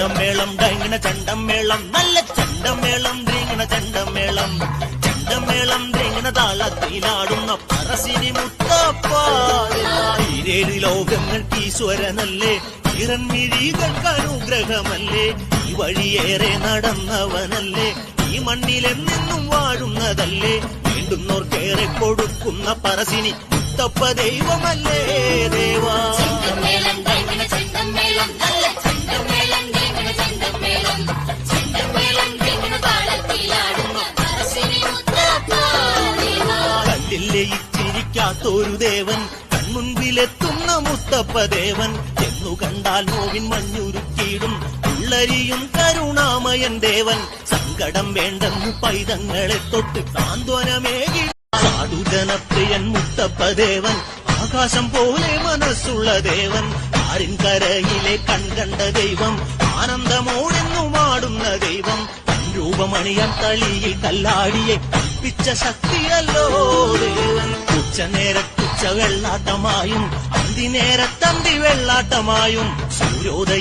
ചെണ്ടമേളം ഡൈങ്ങണ ചെണ്ടമേളം നല്ല ചെണ്ടമേളം ദ്രീങ്ങണ ചെണ്ടമേളം ചെണ്ടമേളം ദ്രീങ്ങണ താളത്തിലാടുന്ന പറശ്ശിനി മുത്തപ്പ ഈരേഴ് ലോകങ്ങൾക്ക് ഈശ്വരനല്ലേ ഇറൻമിഴികൾക്ക് അനുഗ്രഹമല്ലേ ഈ വഴിയേറെ നടന്നവനല്ലേ ഈ മണ്ണിലെന്നും വാഴുന്നതല്ലേ വീണ്ടുന്നോർക്കേറെ കൊടുക്കുന്ന പറശ്ശിനി മുത്തപ്പ ദൈവമല്ലേ ദേവാ കല്ലില്ലേ ഇച്ചിരിക്കാത്തൊരു ദേവൻ കൺമുൻപിലെത്തുന്ന മുത്തപ്പ ദേവൻ എന്നു കണ്ടാൽ നോവിൻ മഞ്ഞുരുക്കിയിടും ഉള്ളരിയും കരുണാമയൻ ദേവൻ സങ്കടം വേണ്ടെന്ന് പൈതങ്ങളെ തൊട്ട് സാന്ത്വനമേകി സാധുജനപ്രിയൻ മുത്തപ്പ ദേവൻ ആകാശം പോലെ മനസ്സുള്ള ദേവൻ ആരിൻ കരയിലെ കൺകണ്ട ദൈവം ആനന്ദമോടെന്നും ആടുന്ന ദൈവം രൂപമണിയാൻ തളിയിൽ കല്ലാടിയെ കൽപ്പിച്ച ശക്തിയല്ലോ ദേവൻ ഉച്ചനേരത്തുച്ച വെള്ളാട്ടമായും അന്തിനേരത്തന്തി വെള്ളാട്ടമായും സൂര്യോദയ